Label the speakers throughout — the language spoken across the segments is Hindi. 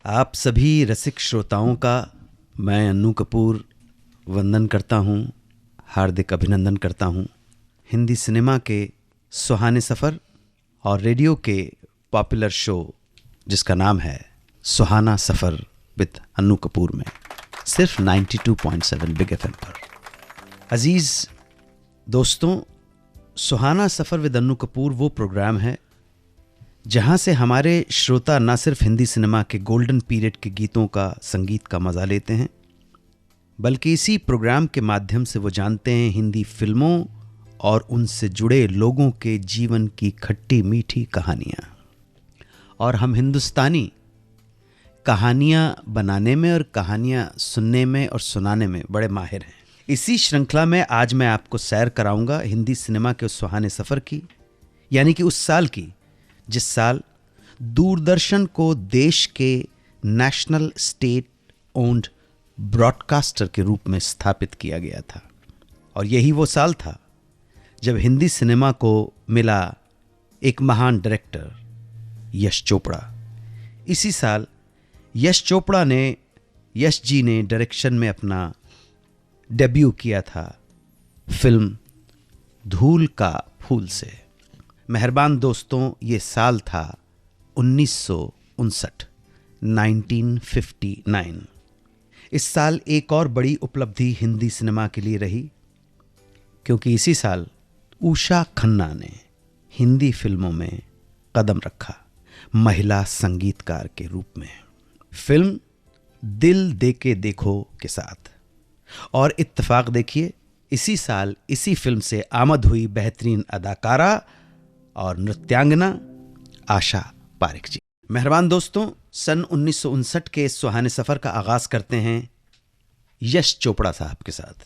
Speaker 1: आप सभी रसिक श्रोताओं का मैं अन्नू कपूर वंदन करता हूँ, हार्दिक अभिनंदन करता हूँ। हिंदी सिनेमा के सुहाने सफ़र और रेडियो के पॉपुलर शो जिसका नाम है सुहाना सफ़र विद अन्नू कपूर में सिर्फ 92.7 बिग एफएम पर। अजीज़ दोस्तों, सुहाना सफ़र विद अन्नू कपूर वो प्रोग्राम है जहाँ से हमारे श्रोता न सिर्फ हिंदी सिनेमा के गोल्डन पीरियड के गीतों का संगीत का मज़ा लेते हैं, बल्कि इसी प्रोग्राम के माध्यम से वो जानते हैं हिंदी फिल्मों और उनसे जुड़े लोगों के जीवन की खट्टी मीठी कहानियाँ। और हम हिंदुस्तानी कहानियाँ बनाने में और कहानियाँ सुनने में और सुनाने में बड़े माहिर हैं। इसी श्रृंखला में आज मैं आपको सैर कराऊंगा हिंदी सिनेमा के उस सुहाने सफ़र की, यानी कि उस साल की जिस साल दूरदर्शन को देश के नेशनल स्टेट ओन्ड ब्रॉडकास्टर के रूप में स्थापित किया गया था। और यही वो साल था जब हिंदी सिनेमा को मिला एक महान डायरेक्टर यश चोपड़ा। इसी साल यश जी ने डायरेक्शन में अपना डेब्यू किया था फिल्म धूल का फूल से। मेहरबान दोस्तों, ये साल था 1959। इस साल एक और बड़ी उपलब्धि हिंदी सिनेमा के लिए रही, क्योंकि इसी साल उषा खन्ना ने हिंदी फिल्मों में कदम रखा महिला संगीतकार के रूप में, फिल्म दिल देके देखो के साथ। और इत्तेफाक देखिए, इसी साल इसी फिल्म से आमद हुई बेहतरीन अदाकारा और नृत्यांगना आशा पारेख जी। मेहरबान दोस्तों, सन 1959 के सुहाने सफ़र का आगाज़ करते हैं यश चोपड़ा साहब के साथ।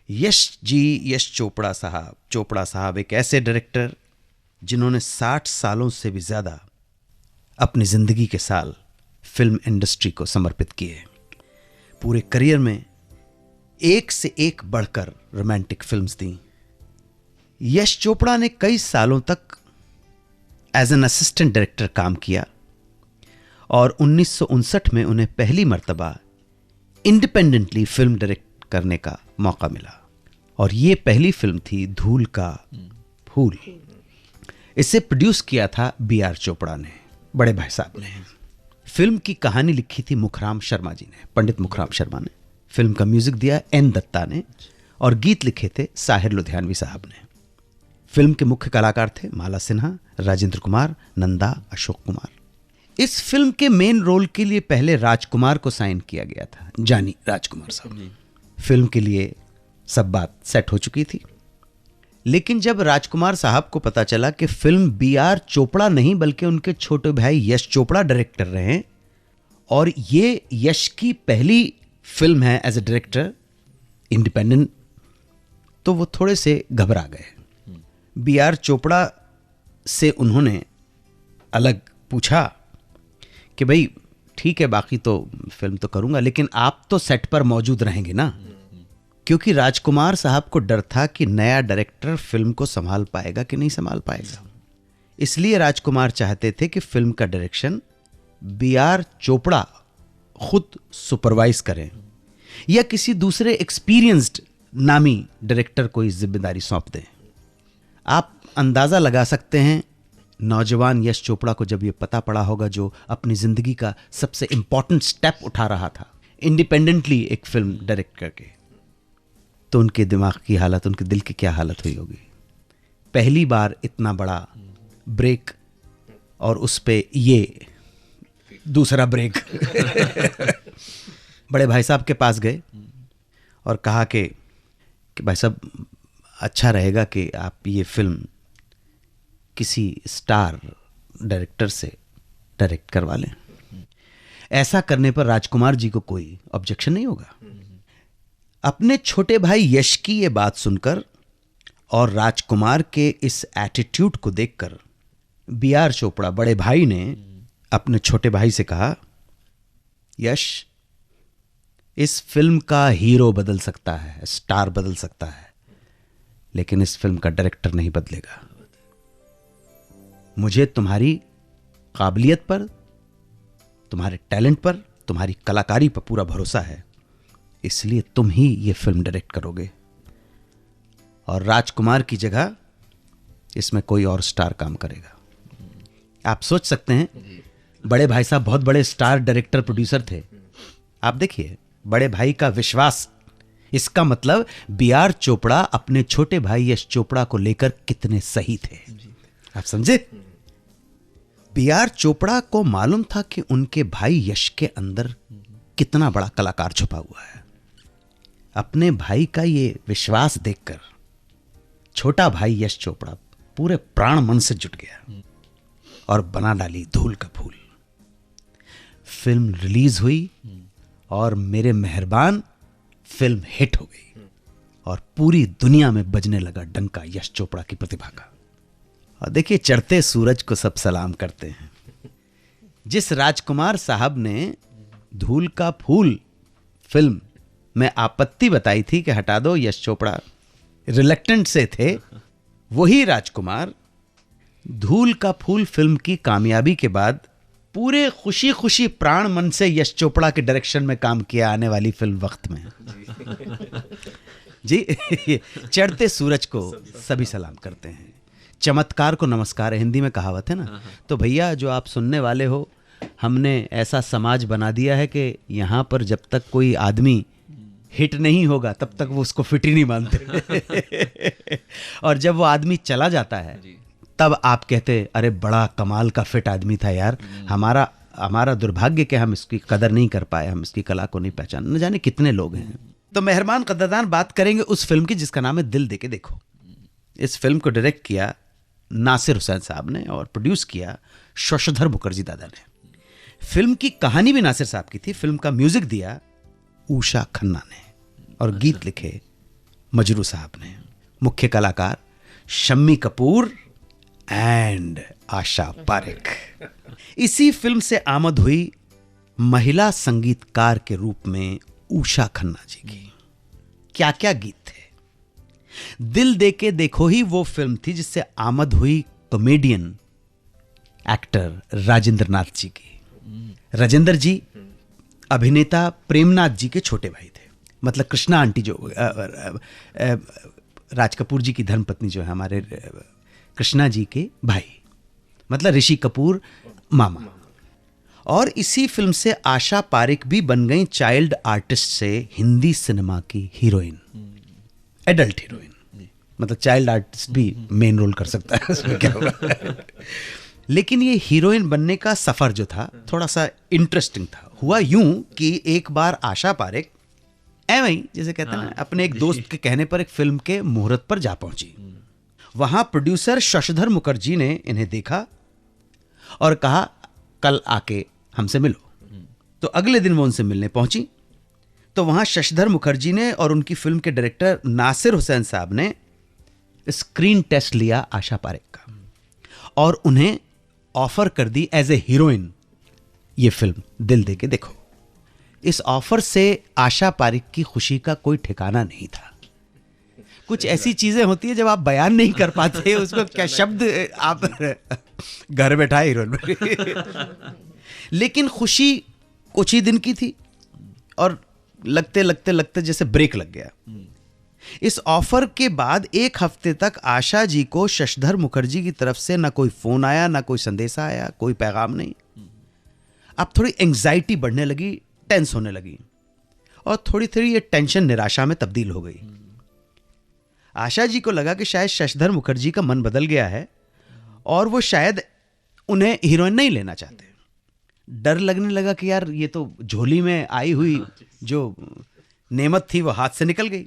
Speaker 1: यश चोपड़ा साहब एक ऐसे डायरेक्टर जिन्होंने 60 सालों से भी ज़्यादा अपनी ज़िंदगी के साल फिल्म इंडस्ट्री को समर्पित किए। पूरे करियर में एक से एक बढ़कर रोमांटिक फिल्म्स दी। यश चोपड़ा ने कई सालों तक एज एन असिस्टेंट डायरेक्टर काम किया और 1959 में उन्हें पहली मर्तबा इंडिपेंडेंटली फिल्म डायरेक्ट करने का मौका मिला, और ये पहली फिल्म थी धूल का फूल। इसे प्रोड्यूस किया था B.R. चोपड़ा ने, बड़े भाई साहब ने। फिल्म की कहानी लिखी थी मुखराम शर्मा जी ने, पंडित मुखराम शर्मा ने। फिल्म का म्यूजिक दिया N. दत्ता ने और गीत लिखे थे साहिर लुधियानवी साहब ने। फिल्म के मुख्य कलाकार थे माला सिन्हा, राजेंद्र कुमार, नंदा, अशोक कुमार। इस फिल्म के मेन रोल के लिए पहले राजकुमार को साइन किया गया था, जानी राजकुमार साहब। फिल्म के लिए सब बात सेट हो चुकी थी, लेकिन जब राजकुमार साहब को पता चला कि फिल्म B.R. चोपड़ा नहीं बल्कि उनके छोटे भाई यश चोपड़ा डायरेक्ट कर रहे हैं और ये यश की पहली फिल्म है एज ए डायरेक्टर इंडिपेंडेंट, तो वो थोड़े से घबरा गए। B.R. चोपड़ा से उन्होंने अलग पूछा कि भाई ठीक है, बाकी तो फिल्म तो करूंगा, लेकिन आप तो सेट पर मौजूद रहेंगे ना, क्योंकि राजकुमार साहब को डर था कि नया डायरेक्टर फिल्म को संभाल पाएगा कि नहीं संभाल पाएगा। इसलिए राजकुमार चाहते थे कि फिल्म का डायरेक्शन B.R. चोपड़ा खुद सुपरवाइज करें या किसी दूसरे एक्सपीरियंस्ड नामी डायरेक्टर को इस जिम्मेदारी सौंप दें। आप अंदाज़ा लगा सकते हैं नौजवान यश चोपड़ा को जब ये पता पड़ा होगा, जो अपनी ज़िंदगी का सबसे इम्पॉर्टेंट स्टेप उठा रहा था इंडिपेंडेंटली एक फिल्म डायरेक्ट करके, तो उनके दिमाग की हालत, उनके दिल की क्या हालत हुई होगी। पहली बार इतना बड़ा ब्रेक और उस पे ये दूसरा ब्रेक। बड़े भाई साहब के पास गए और कहा कि भाई साहब, अच्छा रहेगा कि आप ये फिल्म किसी स्टार डायरेक्टर से डायरेक्ट करवा लें। ऐसा करने पर राजकुमार जी को कोई ऑब्जेक्शन नहीं होगा। अपने छोटे भाई यश की ये बात सुनकर और राजकुमार के इस एटीट्यूड को देखकर B.R. चोपड़ा बड़े भाई ने अपने छोटे भाई से कहा, यश, इस फिल्म का हीरो बदल सकता है, स्टार बदल सकता है, लेकिन इस फिल्म का डायरेक्टर नहीं बदलेगा। मुझे तुम्हारी काबिलियत पर, तुम्हारे टैलेंट पर, तुम्हारी कलाकारी पर पूरा भरोसा है, इसलिए तुम ही ये फिल्म डायरेक्ट करोगे और राजकुमार की जगह इसमें कोई और स्टार काम करेगा। आप सोच सकते हैं, बड़े भाई साहब बहुत बड़े स्टार डायरेक्टर प्रोड्यूसर थे। आप देखिए बड़े भाई का विश्वास, इसका मतलब बी.आर. चोपड़ा अपने छोटे भाई यश चोपड़ा को लेकर कितने सही थे। आप समझे? बी.आर. चोपड़ा को मालूम था कि उनके भाई यश के अंदर कितना बड़ा कलाकार छुपा हुआ है। अपने भाई का ये विश्वास देखकर छोटा भाई यश चोपड़ा पूरे प्राण मन से जुट गया और बना डाली धूल का फूल। फिल्म रिलीज हुई और मेरे मेहरबान फिल्म हिट हो गई और पूरी दुनिया में बजने लगा डंका यश चोपड़ा की प्रतिभा का। और देखिए, चढ़ते सूरज को सब सलाम करते हैं। जिस राजकुमार साहब ने धूल का फूल फिल्म में आपत्ति बताई थी कि हटा दो, यश चोपड़ा रिलक्टेंट से थे, वही राजकुमार धूल का फूल फिल्म की कामयाबी के बाद पूरे खुशी खुशी प्राण मन से यश चोपड़ा के डायरेक्शन में काम किया आने वाली फिल्म वक्त में। जी चढ़ते सूरज को सभी सलाम करते हैं, चमत्कार को नमस्कार है, हिंदी में कहावत है ना। तो भैया जो आप सुनने वाले हो, हमने ऐसा समाज बना दिया है कि यहाँ पर जब तक कोई आदमी हिट नहीं होगा तब तक वो उसको फिट ही नहीं मानते और जब वो आदमी चला जाता है तब आप कहते अरे बड़ा कमाल का फिट आदमी था यार, हमारा दुर्भाग्य कि हम इसकी कदर नहीं कर पाए, हम इसकी कला को नहीं पहचान, न जाने कितने लोग हैं। तो मेहरबान कदरदान बात करेंगे उस फिल्म की जिसका नाम है दिल दे के देखो। इस फिल्म को डायरेक्ट किया नासिर हुसैन साहब ने और प्रोड्यूस किया शशधर मुखर्जी दादा ने। फिल्म की कहानी भी नासिर साहब की थी, फिल्म का म्यूजिक दिया उषा खन्ना ने और गीत लिखे मजरू साहब ने। मुख्य कलाकार शम्मी कपूर एंड आशा पारेख। इसी फिल्म से आमद हुई महिला संगीतकार के रूप में उषा खन्ना जी की। क्या क्या गीत थे। दिल दे के देखो ही वो फिल्म थी जिससे आमद हुई कॉमेडियन एक्टर राजेंद्र नाथ जी की। राजेंद्र जी अभिनेता प्रेमनाथ जी के छोटे भाई थे, मतलब कृष्णा आंटी जो राज कपूर जी की धर्मपत्नी जो है हमारे कृष्णा जी के भाई, मतलब ऋषि कपूर मामा। और इसी फिल्म से आशा पारेख भी बन गई चाइल्ड आर्टिस्ट से हिंदी सिनेमा की हीरोइन, एडल्ट हीरोइन। मतलब चाइल्ड आर्टिस्ट भी मेन रोल कर सकता है उसमें क्या होगा। लेकिन ये हीरोइन बनने का सफर जो था थोड़ा सा इंटरेस्टिंग था। हुआ यूं कि एक बार आशा पारेख वही जैसे कहते हैं अपने एक दोस्त के कहने पर एक फिल्म के मुहूर्त पर जा पहुंची। वहां प्रोड्यूसर शशधर मुखर्जी ने इन्हें देखा और कहा कल आके हमसे मिलो। तो अगले दिन वो उनसे मिलने पहुंची। तो वहां शशधर मुखर्जी ने और उनकी फिल्म के डायरेक्टर नासिर हुसैन साहब ने स्क्रीन टेस्ट लिया आशा पारेख का और उन्हें ऑफर कर दी एज ए हीरोइन ये फिल्म दिल दे के देखो। इस ऑफर से आशा पारेख की खुशी का कोई ठिकाना नहीं था। कुछ ऐसी चीजें होती है जब आप बयान नहीं कर पाते उसको क्या शब्द आप घर बैठा हीरोइन। लेकिन खुशी कुछ ही दिन की थी और लगते जैसे ब्रेक लग गया। इस ऑफर के बाद एक हफ्ते तक आशा जी को शशधर मुखर्जी की तरफ से ना कोई फोन आया, ना कोई संदेशा आया, कोई पैगाम नहीं। अब थोड़ी एंग्जाइटी बढ़ने लगी, टेंस होने लगी और थोड़ी थोड़ी ये टेंशन निराशा में तब्दील हो गई। आशा जी को लगा कि शायद शशधर मुखर्जी का मन बदल गया है और वो शायद उन्हें हीरोइन नहीं लेना चाहते। डर लगने लगा कि यार ये तो झोली में आई हुई जो नेमत थी वो हाथ से निकल गई।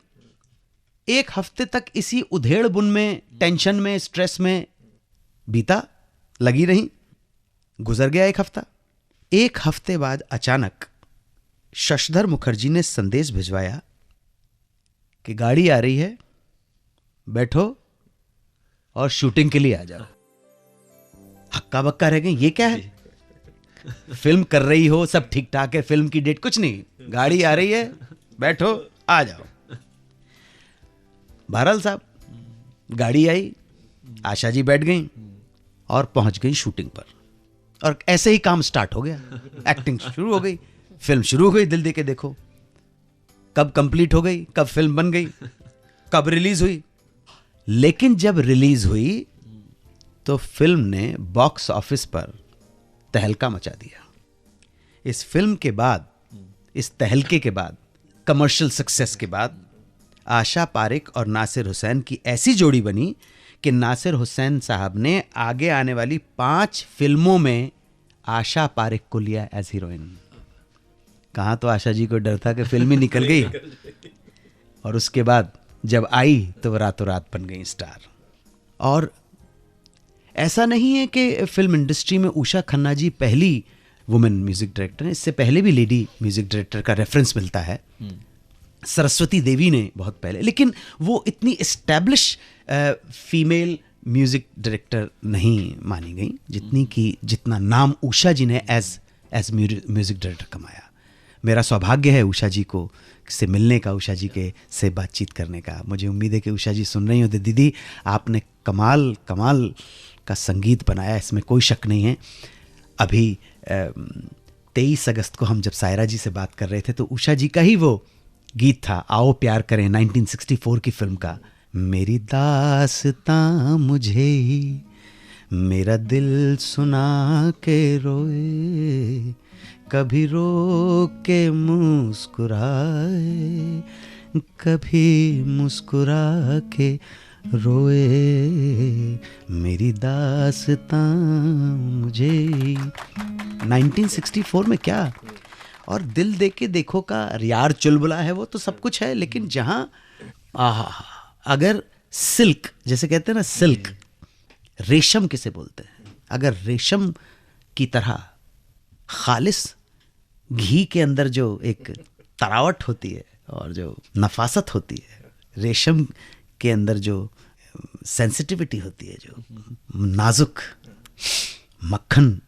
Speaker 1: एक हफ्ते तक इसी उधेड़ बुन में, टेंशन में, स्ट्रेस में बीता, लगी रही। गुजर गया एक हफ्ता। एक हफ्ते बाद अचानक शशधर मुखर्जी ने संदेश भिजवाया कि गाड़ी आ रही है, बैठो और शूटिंग के लिए आ जाओ। हक्का बक्का रह गए, ये क्या है? फिल्म कर रही हो, सब ठीक ठाक है, फिल्म की डेट कुछ नहीं, गाड़ी आ रही है, बैठो आ जाओ। बहरहाल साहब गाड़ी आई, आशा जी बैठ गई और पहुंच गई शूटिंग पर। और ऐसे ही काम स्टार्ट हो गया, एक्टिंग शुरू हो गई, फिल्म शुरू हो गई दिल दे के देखो। कब कंप्लीट हो गई, कब फिल्म बन गई, कब रिलीज हुई। लेकिन जब रिलीज हुई तो फिल्म ने बॉक्स ऑफिस पर तहलका मचा दिया। इस फिल्म के बाद, इस तहलके के बाद, कमर्शियल सक्सेस के बाद आशा पारेख और नासिर हुसैन की ऐसी जोड़ी बनी कि नासिर हुसैन साहब ने आगे आने वाली 5 फिल्मों में आशा पारेख को लिया एज हीरोइन। कहाँ तो आशा जी को डर था कि फिल्म ही निकल गई, और उसके बाद जब आई तो वो रातों रात बन गई स्टार। और ऐसा नहीं है कि फिल्म इंडस्ट्री में उषा खन्ना जी पहली वुमेन म्यूजिक डायरेक्टर हैं, इससे पहले भी लेडी म्यूजिक डायरेक्टर का रेफरेंस मिलता है। सरस्वती देवी ने बहुत पहले, लेकिन वो इतनी एस्टैब्लिश फीमेल म्यूजिक डायरेक्टर नहीं मानी गई जितना नाम उषा जी ने एज म्यूजिक डायरेक्टर कमाया। मेरा सौभाग्य है उषा जी को से मिलने का, उषा जी के से बातचीत करने का। मुझे उम्मीद है कि उषा जी सुन रही होती। दीदी, आपने कमाल का संगीत बनाया, इसमें कोई शक नहीं है। अभी 23 अगस्त को हम जब सायरा जी से बात कर रहे थे तो उषा जी का ही वो गीत था, आओ प्यार करें, 1964 की फिल्म का। मेरी दास्तां मुझे ही मेरा दिल सुना के रोए, कभी रो के मुस्कुराए, कभी मुस्कुरा के रोए, मेरी दास्तां मुझे। 1964 में क्या, और दिल दे के देखो का यार चुलबुला है, वो तो सब कुछ है। लेकिन जहां अगर सिल्क, जैसे कहते हैं ना, सिल्क, रेशम किसे बोलते हैं, अगर रेशम की तरह खालिस घी के अंदर जो एक तरावट होती है और जो नफासत होती है, रेशम के अंदर जो सेंसिटिविटी होती है, जो नाजुक मक्खन,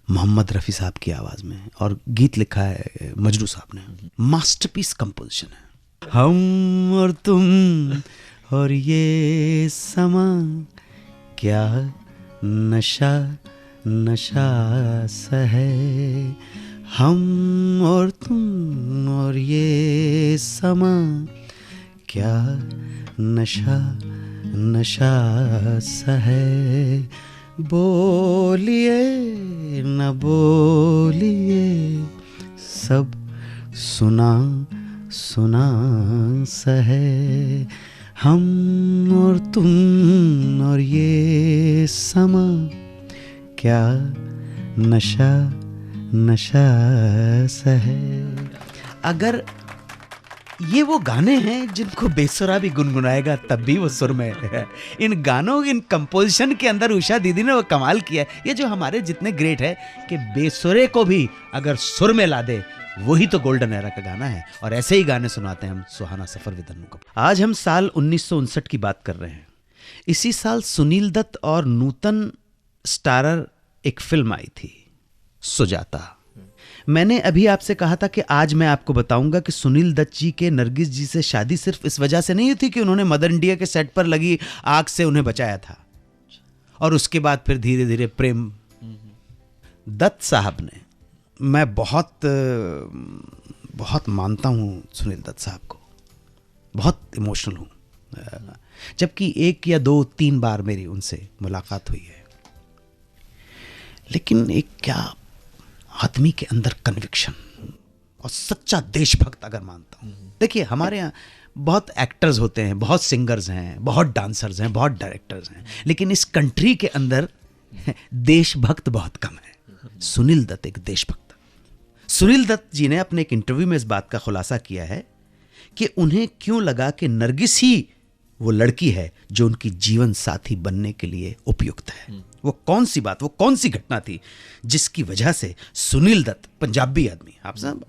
Speaker 1: मोहम्मद रफ़ी साहब की आवाज़ में, और गीत लिखा है मजरू साहब ने। मास्टरपीस कंपोजिशन है। हम और तुम और ये समा, क्या नशा नशा सा है, हम और तुम और ये समा, क्या नशा नशा सा है, बोलिए न बोलिए, सब सुना सुना सा है, हम और तुम और ये समा, क्या नशा नशा सा है। अगर ये वो गाने हैं जिनको बेसुरा भी गुनगुनाएगा तब भी वो सुर में है। इन गानों, इन कंपोजिशन के अंदर उषा दीदी ने वो कमाल किया है। ये जो हमारे जितने ग्रेट है कि बेसुरे को भी अगर सुर में ला दे, वही तो गोल्डन एरा का गाना है। और ऐसे ही गाने सुनाते हैं हम सुहाना सफर विद अन्नू कपूर। आज हम साल 1959 की बात कर रहे हैं। इसी साल सुनील दत्त और नूतन स्टारर एक फिल्म आई थी, सुजाता। मैंने अभी आपसे कहा था कि आज मैं आपको बताऊंगा कि सुनील दत्त जी के नरगिस जी से शादी सिर्फ इस वजह से नहीं थी कि उन्होंने मदर इंडिया के सेट पर लगी आग से उन्हें बचाया था, और उसके बाद फिर धीरे धीरे प्रेम। दत्त साहब ने, मैं बहुत मानता हूं सुनील दत्त साहब को, बहुत इमोशनल हूं, जबकि 1 या 2-3 बार मेरी उनसे मुलाकात हुई है। लेकिन एक क्या आदमी के अंदर कन्विक्शन और सच्चा देशभक्त अगर मानता हूं। देखिए, हमारे यहाँ बहुत एक्टर्स होते हैं, बहुत सिंगर्स हैं, बहुत डांसर्स हैं, बहुत डायरेक्टर्स हैं, लेकिन इस कंट्री के अंदर देशभक्त बहुत कम है। सुनील दत्त एक देशभक्त। सुनील दत्त जी ने अपने एक इंटरव्यू में इस बात का खुलासा किया है कि उन्हें क्यों लगा कि नरगिस ही वो लड़की है जो उनकी जीवन साथी बनने के लिए उपयुक्त है। वो कौन सी बात, वो कौन सी घटना थी जिसकी वजह से सुनील दत्त, पंजाबी आदमी, आप सब,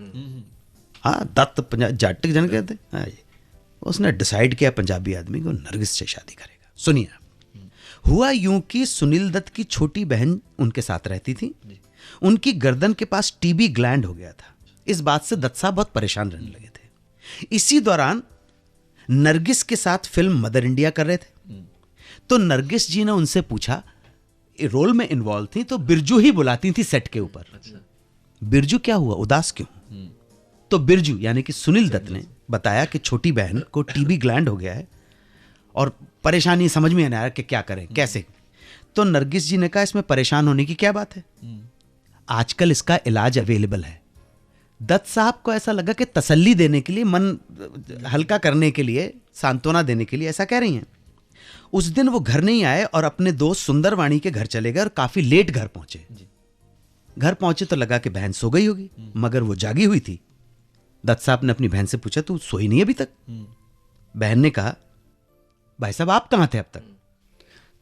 Speaker 1: हाँ, दत्त पंजाब जाट जन कहते हैं, उसने डिसाइड किया पंजाबी आदमी को नरगिस से शादी करेगा। सुनिए, हुआ यूं कि सुनील दत्त की छोटी बहन उनके साथ रहती थी। उनकी गर्दन के पास टीबी ग्लैंड हो गया था। इस बात से दत्त साहब बहुत परेशान रहने लगे थे। इसी दौरान नरगिस के साथ फिल्म मदर इंडिया कर रहे थे। तो नरगिस जी ने उनसे पूछा रोल में इन्वॉल्व थी तो बिरजू ही बुलाती थी सेट के ऊपर। बिरजू क्या हुआ, उदास क्यों? तो बिरजू यानी कि सुनील दत्त ने बताया कि छोटी बहन को टीबी ग्लैंड हो गया है और परेशानी समझ में नहीं आ रहा कि क्या करें कैसे। तो नरगिस जी ने कहा इसमें परेशान होने की क्या बात है, आजकल इसका इलाज अवेलेबल है। दत्त साहब को ऐसा लगा कि तसल्ली देने के लिए, मन हल्का करने के लिए, सांत्वना देने के लिए ऐसा कह रही हैं। उस दिन वो घर नहीं आए और अपने दोस्त सुंदरवाणी के घर चले गए और काफी लेट घर पहुंचे। घर पहुंचे तो लगा कि बहन सो गई होगी, मगर वो जागी हुई थी। दत्त साहब ने अपनी बहन से पूछा तू सोई नहीं अभी तक? बहन ने कहा भाई साहब आप कहां थे अब तक?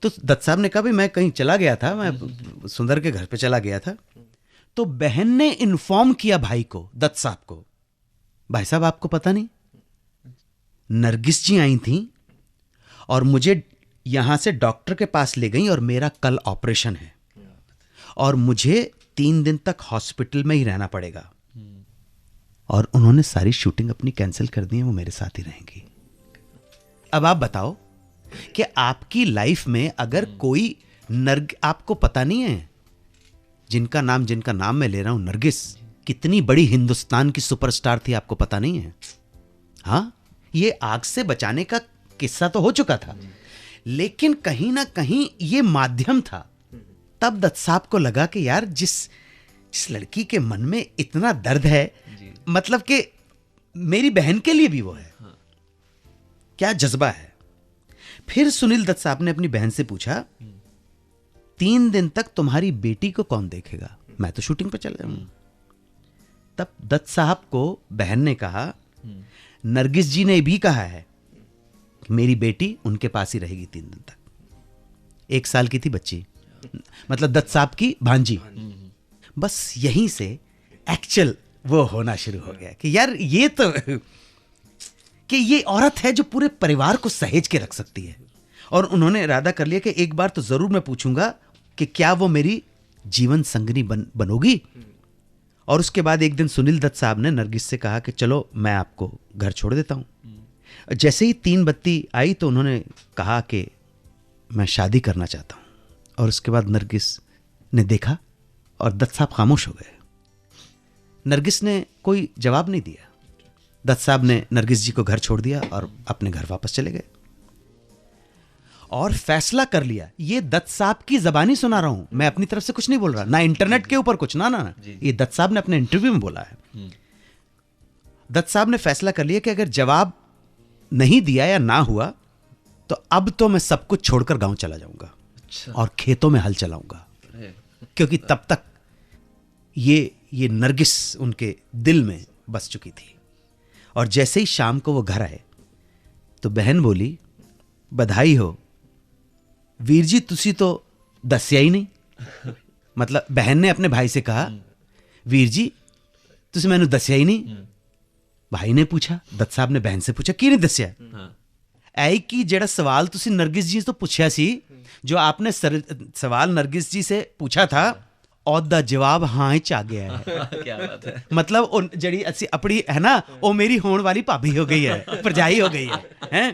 Speaker 1: तो दत्त साहब ने कहा भाई मैं कहीं चला गया था, मैं सुंदर के घर पे चला गया था। तो बहन ने इन्फॉर्म किया भाई को, दत्त साहब को, भाई साहब आपको पता नहीं नरगिस जी आई थी और मुझे यहां से डॉक्टर के पास ले गई और मेरा कल ऑपरेशन है और मुझे 3 दिन तक हॉस्पिटल में ही रहना पड़ेगा और उन्होंने सारी शूटिंग अपनी कैंसिल कर दी है, वो मेरे साथ ही रहेंगी। अब आप बताओ कि आपकी लाइफ में अगर कोई आपको पता नहीं है जिनका नाम मैं ले रहा हूं, नरगिस कितनी बड़ी हिंदुस्तान की सुपरस्टार थी, आपको पता नहीं है? हाँ, ये आग से बचाने का किस्सा तो हो चुका था, लेकिन कहीं ना कहीं ये माध्यम था। तब दत्त साहब को लगा कि यार जिस लड़की के मन में इतना दर्द है, मतलब कि मेरी बहन के लिए भी वो है, क्या जज्बा है। फिर सुनील दत्त साहब ने अपनी बहन से पूछा 3 दिन तक तुम्हारी बेटी को कौन देखेगा, मैं तो शूटिंग पे चल रहा हूं। तब दत्त साहब को बहन ने कहा नरगिस जी ने भी कहा है कि मेरी बेटी उनके पास ही रहेगी 3 दिन तक। 1 साल की थी बच्ची, मतलब दत्त साहब की भांजी। बस यहीं से एक्चुअल वो होना शुरू हो गया कि यार ये तो कि ये औरत है जो पूरे परिवार को सहेज के रख सकती है। और उन्होंने इरादा कर लिया कि एक बार तो जरूर मैं पूछूंगा कि क्या वो मेरी जीवन संगनी बनोगी। और उसके बाद एक दिन सुनील दत्त साहब ने नरगिस से कहा कि चलो मैं आपको घर छोड़ देता हूं। जैसे ही 3 बत्ती आई तो उन्होंने कहा कि मैं शादी करना चाहता हूं। और उसके बाद नरगिस ने देखा और दत्त साहब खामोश हो गए। नरगिस ने कोई जवाब नहीं दिया। दत्त साहब ने नरगिस जी को घर छोड़ दिया और अपने घर वापस चले गए और फैसला कर लिया। ये दत्त साहब की जबानी सुना रहा हूं, मैं अपनी तरफ से कुछ नहीं बोल रहा, ना इंटरनेट के ऊपर कुछ, ना ये दत्त साहब ने अपने इंटरव्यू में बोला है। दत्त साहब ने फैसला कर लिया कि अगर जवाब नहीं दिया या ना हुआ तो अब तो मैं सब कुछ छोड़कर गांव चला जाऊंगा और खेतों में हल चलाऊंगा, क्योंकि तब तक ये नरगिस उनके दिल में बस चुकी थी। और जैसे ही शाम को वो घर आए तो बहन बोली बधाई हो वीर जी, तुसी तो दस्या ही नहीं। मतलब बहन ने अपने भाई से कहा वीर जी तुसी मैनू दस्या ही नहीं। भाई ने पूछा, दत्त साहब ने बहन से पूछा की नहीं दस्या? ऐ कि जेड़ा सवाल तुसी नरगिस जी तो पूछा सी, जो आपने सवाल नरगिस जी से पूछा था और जवाब हाँ च आ गया है। क्या बात है। मतलब जड़ी अच्छी अपनी है ना, वो मेरी होने वाली भाभी हो गई है, परजाई हो गई है।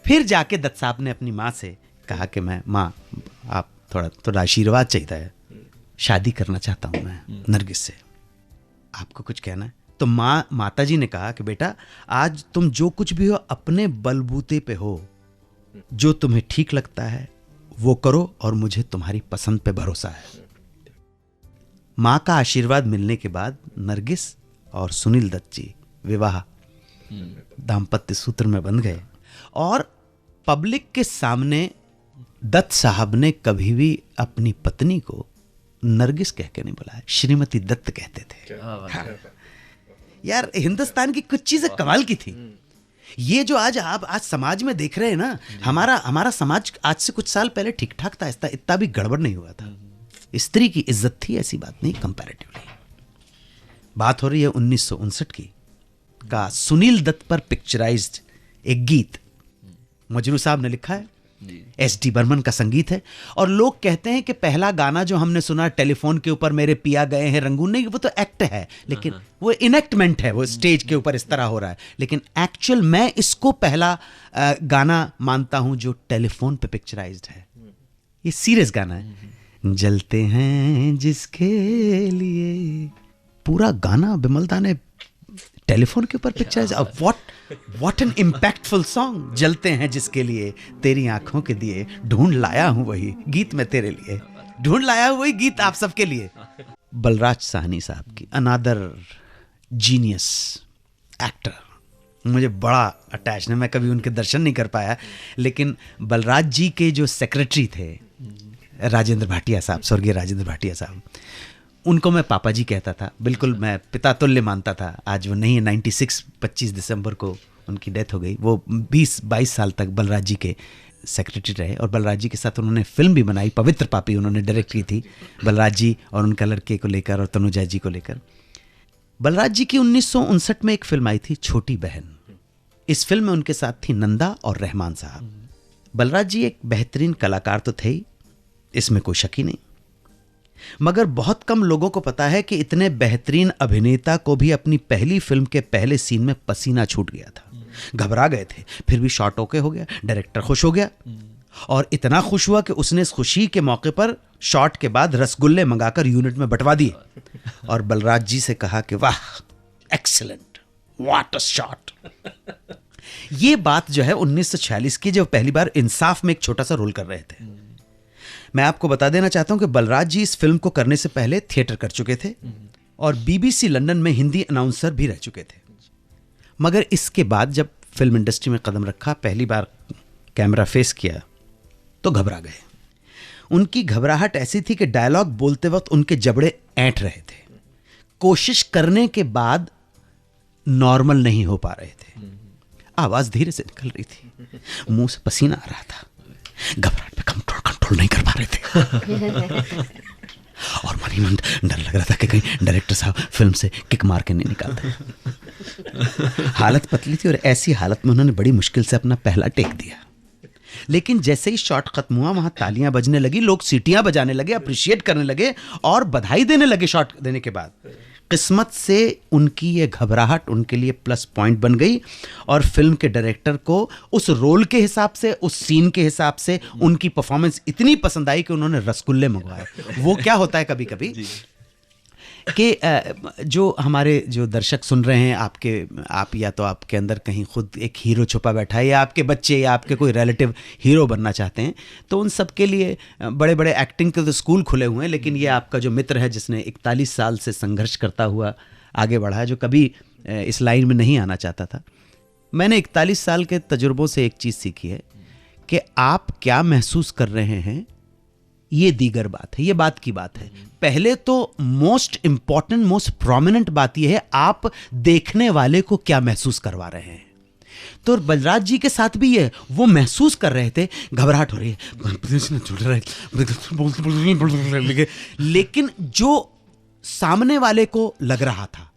Speaker 1: फिर जाके दत्त साहब ने अपनी माँ से कहा कि मैं माँ आप थोड़ा आशीर्वाद चाहिए है, शादी करना चाहता हूँ मैं नरगिस से, आपको कुछ कहना है? तो माता जी ने कहा कि बेटा आज तुम जो कुछ भी हो अपने बलबूते पे हो, जो तुम्हें ठीक लगता है वो करो और मुझे तुम्हारी पसंद पे भरोसा है। माँ का आशीर्वाद मिलने के बाद नरगिस और सुनील दत्त जी विवाह दाम्पत्य सूत्र में बंध गए। और पब्लिक के सामने दत्त साहब ने कभी भी अपनी पत्नी को नरगिस कह के नहीं बुलाया, श्रीमती दत्त कहते थे। हाँ। यार हिंदुस्तान की कुछ चीजें कमाल की थी। ये जो आज समाज में देख रहे हैं ना, हमारा समाज आज से कुछ साल पहले ठीक ठाक था, इतना भी गड़बड़ नहीं हुआ था। स्त्री की इज्जत थी, ऐसी बात नहीं। कंपैरेटिवली बात हो रही है 1959 की का सुनील दत्त पर पिक्चराइज्ड एक गीत मजरू साहब ने लिखा है, एस.डी. बर्मन का संगीत है। और लोग कहते हैं कि पहला गाना जो हमने सुना टेलीफोन के ऊपर मेरे पिया गए हैं रंगून, नहीं वो तो एक्ट है, लेकिन वो इनेक्टमेंट है, वो स्टेज के ऊपर इस तरह हो रहा है। लेकिन एक्चुअल मैं इसको पहला गाना मानता हूं जो टेलीफोन पे पिक्चराइज्ड है। ये सीरियस गाना है। जलते हैं जिसके लिए, पूरा गाना बिमलदा ने टेलीफोन के ऊपर picturise. What an impactful song. जलते हैं जिसके लिए, तेरी आंखों के दिए, ढूंढ लाया हूं वही गीत मैं तेरे लिए, ढूंढ लाया हूं वही गीत आप सबके लिए। बलराज साहनी साहब की अनादर जीनियस एक्टर, मुझे बड़ा अटैच है। मैं कभी उनके दर्शन नहीं कर पाया, लेकिन बलराज जी के जो सेक्रेटरी थे राजेंद्र भाटिया साहब, स्वर्गीय राजेंद्र भाटिया साहब, उनको मैं पापा जी कहता था। बिल्कुल मैं पिता तुल्य मानता था। आज वो नहीं है, 96 25 दिसंबर को उनकी डेथ हो गई। वो 20-22 साल तक बलराज जी के सेक्रेटरी रहे और बलराज जी के साथ उन्होंने फिल्म भी बनाई, पवित्र पापी उन्होंने डायरेक्ट की थी, बलराज जी और उनका लड़के को लेकर और तनुजा जी को लेकर। बलराज जी की 1959 में एक फिल्म आई थी छोटी बहन। इस फिल्म में उनके साथ थी नंदा और रहमान साहब। बलराज जी एक बेहतरीन कलाकार तो थे ही, इसमें कोई शक ही नहीं, मगर बहुत कम लोगों को पता है कि इतने बेहतरीन अभिनेता को भी अपनी पहली फिल्म के पहले सीन में पसीना छूट गया था। घबरा गए थे, फिर भी शॉट ओके हो गया, डायरेक्टर खुश हो गया और इतना खुश हुआ कि उसने इस खुशी के मौके पर शॉट के बाद रसगुल्ले मंगाकर यूनिट में बंटवा दिए और बलराज जी से कहा कि वाह एक्सीलेंट, व्हाट अ शॉट। ये बात जो है 1946 की, जब पहली बार इंसाफ में एक छोटा सा रोल कर रहे थे। मैं आपको बता देना चाहता हूं कि बलराज जी इस फिल्म को करने से पहले थिएटर कर चुके थे और बीबीसी लंदन में हिंदी अनाउंसर भी रह चुके थे। मगर इसके बाद जब फिल्म इंडस्ट्री में कदम रखा, पहली बार कैमरा फेस किया, तो घबरा गए। उनकी घबराहट ऐसी थी कि डायलॉग बोलते वक्त उनके जबड़े ऐंठ रहे थे, कोशिश करने के बाद नॉर्मल नहीं हो पा रहे थे, आवाज धीरे से निकल रही थी, मुंह से पसीना आ रहा था, घबराहट पे कंट्रोल नहीं कर पा रहे थे और मन ही मन डर लग रहा था कि कहीं डायरेक्टर साहब फिल्म से किक मार के नहीं निकालते। हालत पतली थी और ऐसी हालत में उन्होंने बड़ी मुश्किल से अपना पहला टेक दिया। लेकिन जैसे ही शॉट खत्म हुआ, वहां तालियां बजने लगी, लोग सीटियां बजाने लगे, अप्रिशिएट करने लगे और बधाई देने लगे शॉट देने के बाद। किस्मत से उनकी ये घबराहट उनके लिए प्लस पॉइंट बन गई और फिल्म के डायरेक्टर को उस रोल के हिसाब से, उस सीन के हिसाब से उनकी परफॉर्मेंस इतनी पसंद आई कि उन्होंने रसगुल्ले मंगवाए। वो क्या होता है कभी कभी कि जो हमारे जो दर्शक सुन रहे हैं, आप या तो आपके अंदर कहीं खुद एक हीरो छुपा बैठा है, या आपके बच्चे या आपके कोई रिलेटिव हीरो बनना चाहते हैं, तो उन सब के लिए बड़े बड़े एक्टिंग के तो स्कूल खुले हुए हैं। लेकिन ये आपका जो मित्र है जिसने 41 साल से संघर्ष करता हुआ आगे बढ़ा है, जो कभी इस लाइन में नहीं आना चाहता था, मैंने 41 साल के तजुर्बों से एक चीज़ सीखी है कि आप क्या महसूस कर रहे हैं ये दीगर बात है, ये बात की बात है। पहले तो मोस्ट इंपॉर्टेंट, मोस्ट प्रोमिनेंट बात यह है आप देखने वाले को क्या महसूस करवा रहे हैं। तो बलराज जी के साथ भी ये वो महसूस कर रहे थे, घबराहट हो रही है, लेकिन जो सामने वाले को लग रहा था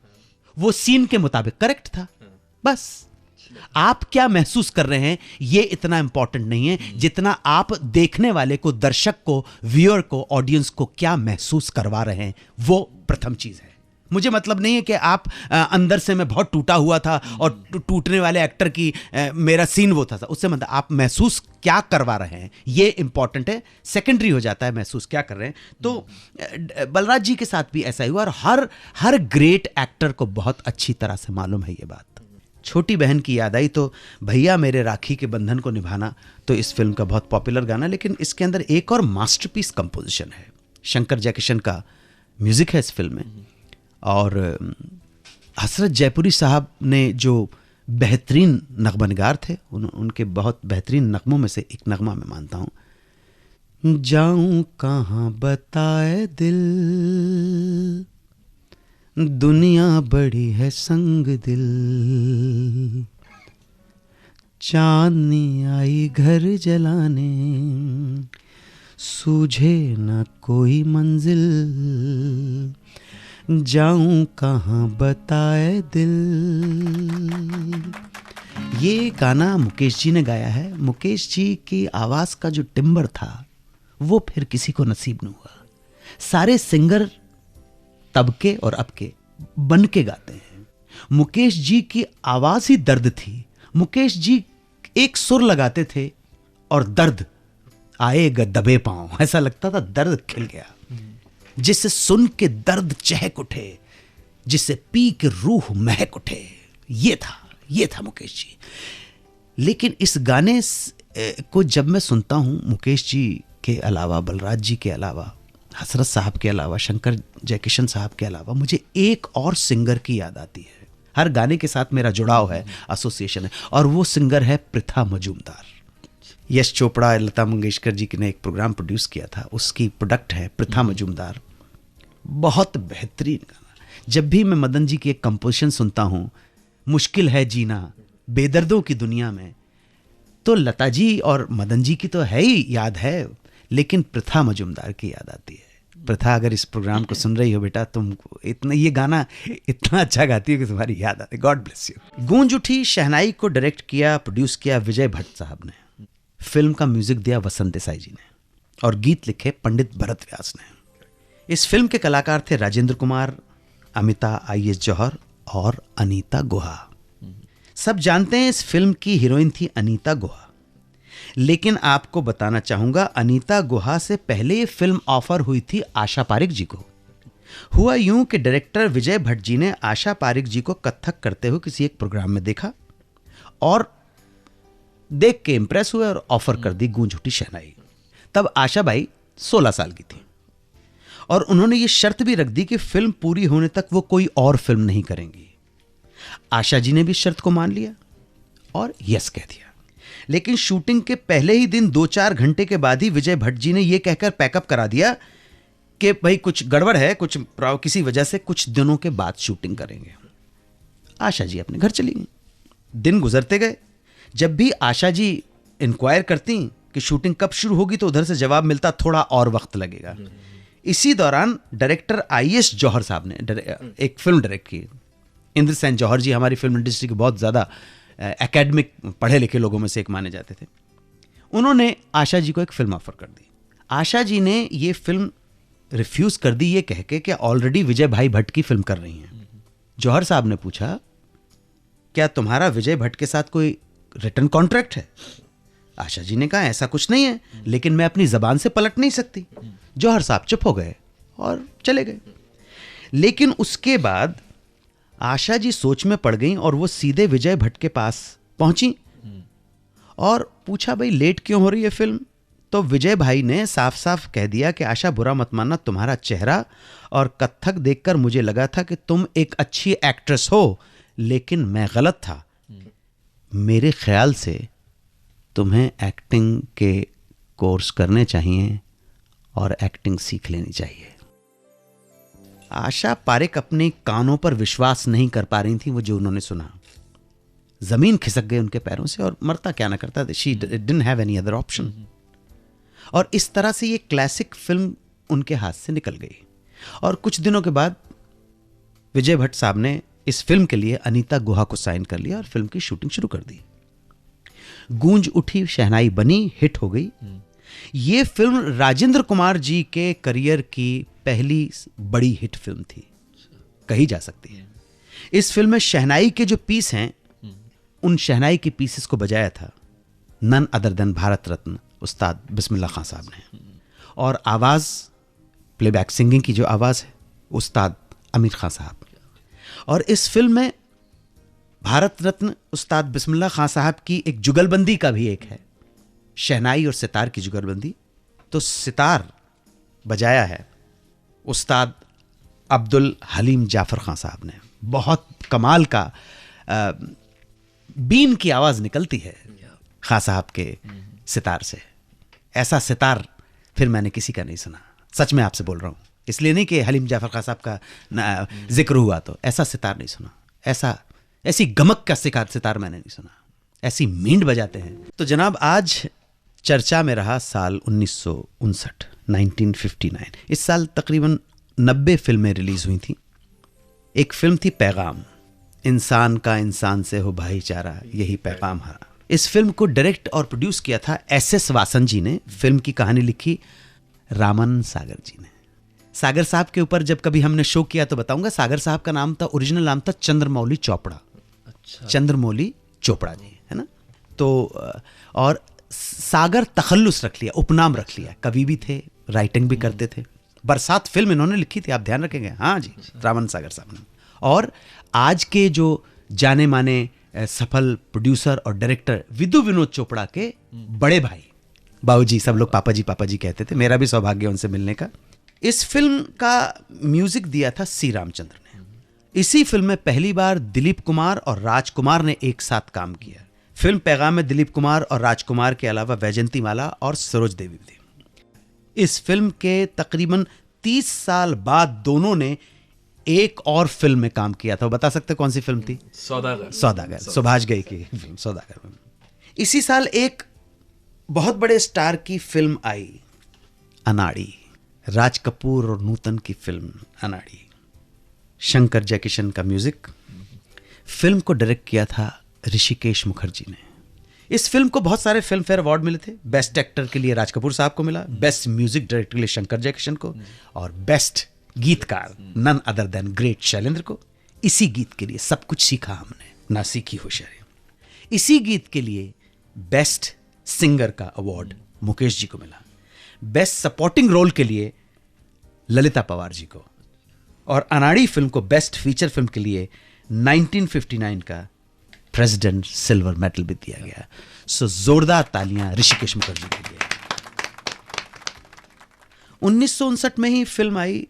Speaker 1: वो सीन के मुताबिक करेक्ट था। बस आप क्या महसूस कर रहे हैं ये इतना इंपॉर्टेंट नहीं है जितना आप देखने वाले को, दर्शक को, व्यूअर को, ऑडियंस को क्या महसूस करवा रहे हैं, वो प्रथम चीज है। मुझे मतलब नहीं है कि आप अंदर से मैं बहुत टूटा हुआ था और टूटने वाले एक्टर की मेरा सीन वो था, उससे मतलब आप महसूस क्या करवा रहे हैं ये इंपॉर्टेंट है। सेकेंडरी हो जाता है महसूस क्या कर रहे हैं। तो बलराज जी के साथ भी ऐसा ही हुआ और हर ग्रेट एक्टर को बहुत अच्छी तरह से मालूम है ये बात। छोटी बहन की याद आई तो भैया मेरे राखी के बंधन को निभाना तो इस फिल्म का बहुत पॉपुलर गाना, लेकिन इसके अंदर एक और मास्टरपीस कंपोजिशन है। शंकर जयकिशन का म्यूजिक है इस फिल्म में और हसरत जयपुरी साहब ने जो बेहतरीन नगमनगार थे, उनके बहुत बेहतरीन नगमों में से एक नगमा मैं मानता हूँ, जाऊं कहाँ बताए दिल, दुनिया बड़ी है संग दिल, चांदनी आई घर जलाने, सूझे न कोई मंजिल, जाऊं कहाँ बताए दिल। ये गाना मुकेश जी ने गाया है। मुकेश जी की आवाज़ का जो टिम्बर था वो फिर किसी को नसीब न हुआ। सारे सिंगर तब के और अब के बन के गाते हैं। मुकेश जी की आवाज ही दर्द थी। मुकेश जी एक सुर लगाते थे और दर्द आएगा दबे पांव, ऐसा लगता था दर्द खिल गया। जिसे सुन के दर्द चहक उठे, जिसे पी के रूह महक उठे, ये था मुकेश जी। लेकिन इस गाने को जब मैं सुनता हूं, मुकेश जी के अलावा, बलराज जी के अलावा, हसरत साहब के अलावा, शंकर जयकिशन साहब के अलावा, मुझे एक और सिंगर की याद आती है। हर गाने के साथ मेरा जुड़ाव है, एसोसिएशन है, और वो सिंगर है पृथा मजूमदार। यश चोपड़ा, लता मंगेशकर जी ने एक प्रोग्राम प्रोड्यूस किया था, उसकी प्रोडक्ट है पृथा मजूमदार। बहुत बेहतरीन गाना। जब भी मैं मदन जी की एक कंपोजिशन सुनता हूँ, मुश्किल है जीना बेदर्दों की दुनिया में, तो लता जी और मदन जी की तो है ही याद है, लेकिन पृथा मजूमदार की याद आती है। पृथा, अगर इस प्रोग्राम को सुन रही हो बेटा, तुम इतना, ये गाना इतना अच्छा गाती है कि तुम्हारी याद आती है। God bless you. गूंज उठी शहनाई को डायरेक्ट किया, प्रोड्यूस किया विजय भट्ट साहब ने। फिल्म का म्यूजिक दिया वसंत देसाई जी ने, और गीत लिखे पंडित भरत व्यास ने। इस फिल्म के कलाकार थे राजेंद्र कुमार, अमिता IAS जौहर और अनीता गुहा। सब जानते हैं इस फिल्म की हीरोइन थी अनीता गुहा, लेकिन आपको बताना चाहूंगा, अनीता गुहा से पहले ये फिल्म ऑफर हुई थी आशा पारिक जी को। हुआ यूं कि डायरेक्टर विजय भट्ट जी ने आशा पारिक जी को कथक करते हुए किसी एक प्रोग्राम में देखा, और देख के इंप्रेस हुए और ऑफर कर दी गूंज उठी शहनाई। तब आशा बाई 16 साल की थी, और उन्होंने ये शर्त भी रख दी कि फिल्म पूरी होने तक वो कोई और फिल्म नहीं करेंगी। आशा जी ने भी शर्त को मान लिया और यस कह दिया। लेकिन शूटिंग के पहले ही दिन 2-4 घंटे के बाद ही विजय भट्ट जी ने यह कहकर पैकअप करा दिया कि भाई कुछ गड़बड़ है, कुछ किसी वजह से कुछ दिनों के बाद शूटिंग करेंगे। आशा जी अपने घर चली गई। दिन गुजरते गए। जब भी आशा जी इंक्वायर करती कि शूटिंग कब शुरू होगी, तो उधर से जवाब मिलता थोड़ा और वक्त लगेगा। इसी दौरान डायरेक्टर IAS जौहर साहब ने एक फिल्म डायरेक्ट की। इंद्र सेन जौहर जी हमारी फिल्म इंडस्ट्री के बहुत ज़्यादा एकेडमिक पढ़े लिखे लोगों में से एक माने जाते थे। उन्होंने आशा जी को एक फिल्म ऑफर कर दी। आशा जी ने ये फिल्म रिफ्यूज़ कर दी, ये कह के कि ऑलरेडी विजय भाई भट्ट की फिल्म कर रही हैं। जौहर साहब ने पूछा, क्या तुम्हारा विजय भट्ट के साथ कोई रिटन कॉन्ट्रैक्ट है? आशा जी ने कहा, ऐसा कुछ नहीं है, लेकिन मैं अपनी ज़बान से पलट नहीं सकती। जौहर साहब चुप हो गए और चले गए। लेकिन उसके बाद आशा जी सोच में पड़ गईं, और वो सीधे विजय भट्ट के पास पहुंची और पूछा, भाई लेट क्यों हो रही है फिल्म? तो विजय भाई ने साफ साफ कह दिया कि आशा, बुरा मत मानना, तुम्हारा चेहरा और कथक देखकर मुझे लगा था कि तुम एक अच्छी एक्ट्रेस हो, लेकिन मैं गलत था। मेरे ख्याल से तुम्हें एक्टिंग के कोर्स करने चाहिए और एक्टिंग सीख लेनी चाहिए। आशा पारिक अपने कानों पर विश्वास नहीं कर पा रही थी वो जो उन्होंने सुना। जमीन खिसक गई उनके पैरों से, और मरता क्या ना करता, she didn't have any other option. और इस तरह से ये क्लासिक फिल्म उनके हाथ से निकल गई। और कुछ दिनों के बाद विजय भट्ट साहब ने इस फिल्म के लिए अनीता गुहा को साइन कर लिया और फिल्म की शूटिंग शुरू कर दी। गूंज उठी शहनाई बनी, हिट हो गई। ये फिल्म राजेंद्र कुमार जी के करियर की पहली बड़ी हिट फिल्म थी, कही जा सकती है। इस फिल्म में शहनाई के जो पीस हैं, उन शहनाई के पीसेस को बजाया था none other then Bharat Ratna उस्ताद बिस्मिल्लाह खान साहब ने, और आवाज़, प्लेबैक सिंगिंग की जो आवाज़ है, उस्ताद आमिर खान साहब। और इस फिल्म में भारत रत्न उस्ताद बिस्मिल्लाह खान साहब की एक जुगलबंदी का भी एक है, शहनाई और सितार की जुगलबंदी। तो सितार बजाया है उस्ताद अब्दुल हलीम जाफ़र खान साहब ने। बहुत कमाल का बीन की आवाज़ निकलती है खान साहब के सितार से। ऐसा सितार फिर मैंने किसी का नहीं सुना, सच में आपसे बोल रहा हूँ। इसलिए नहीं कि हलीम जाफ़र खान साहब का जिक्र हुआ तो, ऐसा सितार नहीं सुना, ऐसी गमक का सितार मैंने नहीं सुना, ऐसी मींड बजाते हैं। तो जनाब, आज चर्चा में रहा साल 1959, 1959। इस साल तकरीबन 90 फिल्में रिलीज़ हुई थी। एक फिल्म थी पैगाम, इंसान का इंसान से हो भाईचारा, यही पैगाम हरा। इस फिल्म को डायरेक्ट और प्रोड्यूस किया था SS वासन जी ने। फिल्म की कहानी लिखी रामानंद सागर जी ने। सागर साहब के ऊपर जब कभी हमने शो किया तो बताऊंगा। सागर साहब का नाम था, ओरिजिनल नाम था चंद्रमौली चोपड़ा। अच्छा। चंद्रमौली चोपड़ा जी, है ना। तो और सागर तखल्लुस रख लिया, उपनाम रख लिया। कवि भी थे, राइटिंग भी करते थे। बरसात फिल्म इन्होंने लिखी थी, आप ध्यान रखेंगे। हाँ जी, रामन सागर साहब ने। और आज के जो जाने माने सफल प्रोड्यूसर और डायरेक्टर विदु विनोद चोपड़ा के बड़े भाई, बाबूजी, सब लोग पापा जी कहते थे। मेरा भी सौभाग्य उनसे मिलने का। इस फिल्म का म्यूजिक दिया था सी रामचंद्र ने। इसी फिल्म में पहली बार दिलीप कुमार और राजकुमार ने एक साथ काम किया। फिल्म पैगाम में दिलीप कुमार और राजकुमार के अलावा वैजंती माला और सरोज देवी भी थी। इस फिल्म के तकरीबन 30 साल बाद दोनों ने एक और फिल्म में काम किया था। वो बता सकते कौन सी फिल्म थी? सौदागर, सुभाष घई की फिल्म सौदागर में। इसी साल एक बहुत बड़े स्टार की फिल्म आई, अनाड़ी। राज कपूर और नूतन की फिल्म अनाड़ी। शंकर जयकिशन का म्यूजिक। फिल्म को डायरेक्ट किया था ऋषिकेश मुखर्जी ने। इस फिल्म को बहुत सारे फिल्म फेयर अवार्ड मिले थे। बेस्ट एक्टर के लिए राज कपूर साहब को मिला, बेस्ट म्यूजिक डायरेक्टर के लिए शंकर जयकिशन को, और बेस्ट गीतकार none other than great Shailendra को। इसी गीत के लिए सब कुछ सीखा हमने, ना सीखी होशियारी। इसी गीत के लिए बेस्ट सिंगर का अवार्ड मुकेश जी को मिला। बेस्ट सपोर्टिंग रोल के लिए ललिता पवार जी को, और अनाड़ी फिल्म को बेस्ट फीचर फिल्म के लिए 1959 का प्रेसिडेंट सिल्वर मेडल भी दिया गया। सो जोरदार तालियां ऋषिकेश मुखर्जी के लिए। 1959 में ही फिल्म आई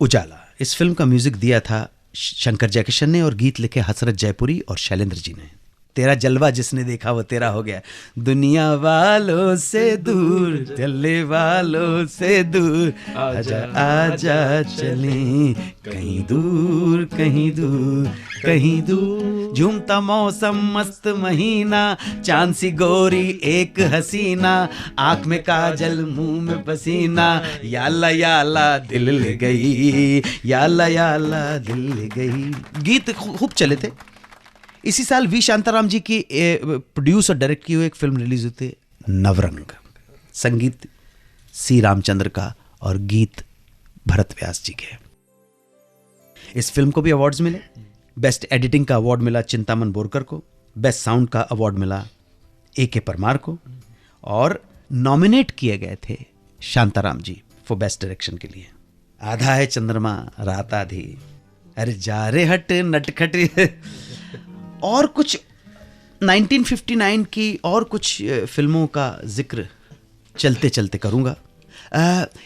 Speaker 1: उजाला। इस फिल्म का म्यूजिक दिया था शंकर जयकिशन ने और गीत लिखे हसरत जयपुरी और शैलेंद्र जी ने। तेरा जलवा जिसने देखा वो तेरा हो गया। दुनिया वालों से दूर, चले वालों से दूर, आजा आजा चलें कहीं दूर कहीं दूर कहीं दूर। झूमता मौसम मस्त महीना, चांद सी गोरी एक हसीना, आंख में काजल मुंह में पसीना, याला याला दिल ले गई, याला याला दिल ले गई। गीत खूब चले थे। इसी साल वी शांताराम जी की प्रोड्यूस और डायरेक्ट की हुई एक फिल्म रिलीज हुई थी, नवरंग। संगीत सी रामचंद्र का और गीत भरत व्यास जी के। इस फिल्म को भी अवार्ड्स मिले। बेस्ट एडिटिंग का अवार्ड मिला चिंतामन बोरकर को, बेस्ट साउंड का अवार्ड मिला ए.के. परमार को, और नॉमिनेट किए गए थे शांताराम जी फॉर बेस्ट डायरेक्शन के लिए। आधा है चंद्रमा रात आधी, अरे जा रे हट नटखट, और कुछ 1959 की और कुछ फिल्मों का जिक्र चलते चलते करूंगा।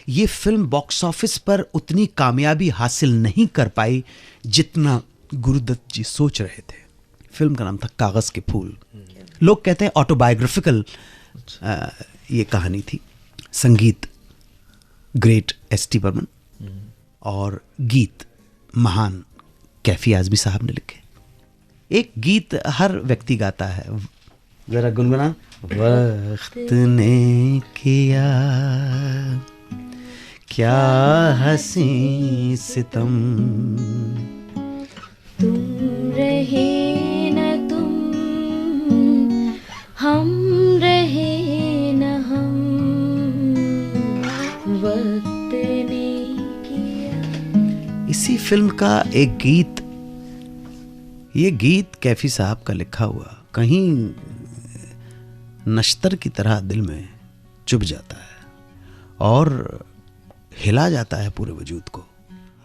Speaker 1: ये फिल्म बॉक्स ऑफिस पर उतनी कामयाबी हासिल नहीं कर पाई जितना गुरुदत्त जी सोच रहे थे। फिल्म का नाम था कागज के फूल। लोग कहते हैं ऑटोबायोग्राफिकल ये कहानी थी। संगीत ग्रेट एस.टी. बर्मन और गीत महान कैफी आज़मी साहब ने लिखे। एक गीत हर व्यक्ति गाता है, जरा गुनगुना। वक्त ने किया क्या हसीं सितम,
Speaker 2: तुम रहे न तुम, हम रहे न हम, वक्त ने किया।
Speaker 1: इसी फिल्म का एक गीत, ये गीत कैफी साहब का लिखा हुआ कहीं नश्तर की तरह दिल में चुभ जाता है और हिला जाता है पूरे वजूद को।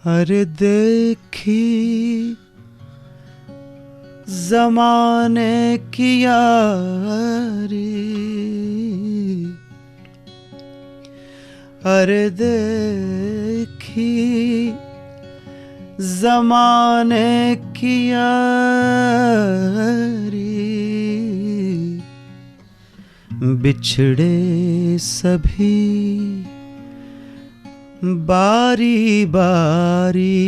Speaker 1: अरे देखी जमाने की यारी, अरे देखी ज़माने की यारी, बिछड़े सभी बारी बारी,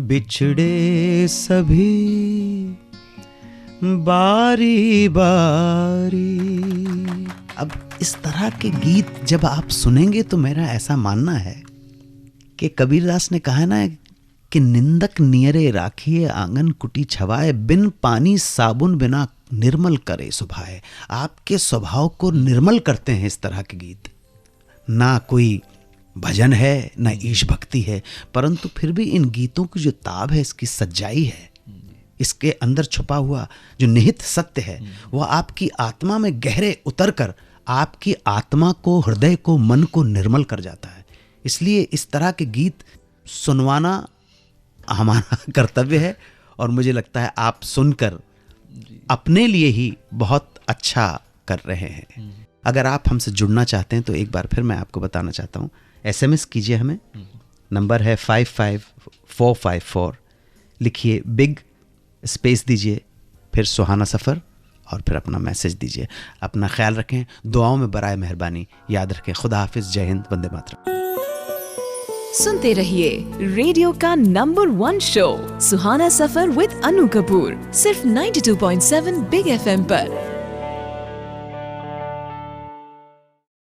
Speaker 1: बिछड़े सभी बारी बारी। अब इस तरह के गीत जब आप सुनेंगे तो मेरा ऐसा मानना है कि कबीरदास ने कहा ना कि निंदक नियरे राखिए आंगन कुटी छवाए, बिन पानी साबुन बिना निर्मल करे सुभाए। आपके स्वभाव को निर्मल करते हैं इस तरह के गीत। ना कोई भजन है ना ईश भक्ति है, परंतु फिर भी इन गीतों की जो ताब है, इसकी सच्चाई है, इसके अंदर छुपा हुआ जो निहित सत्य है वह आपकी आत्मा में गहरे उतरकर आपकी आत्मा को, हृदय को, मन को निर्मल कर जाता है। इसलिए इस तरह के गीत सुनवाना हमारा कर्तव्य है और मुझे लगता है आप सुनकर अपने लिए ही बहुत अच्छा कर रहे हैं। अगर आप हमसे जुड़ना चाहते हैं तो एक बार फिर मैं आपको बताना चाहता हूँ, SMS कीजिए हमें, नंबर है 55454, लिखिए बिग, स्पेस दीजिए, फिर सुहाना सफ़र और फिर अपना मैसेज दीजिए। अपना ख्याल रखें, दुआओं में बराए मेहरबानी याद रखें। खुदा हाफिज, जय हिंद, वंदे मातरम।
Speaker 3: सुनते रहिए रेडियो का number 1 show Suhana Safar with Anu Kapoor, सिर्फ 92.7 बिग FM पर।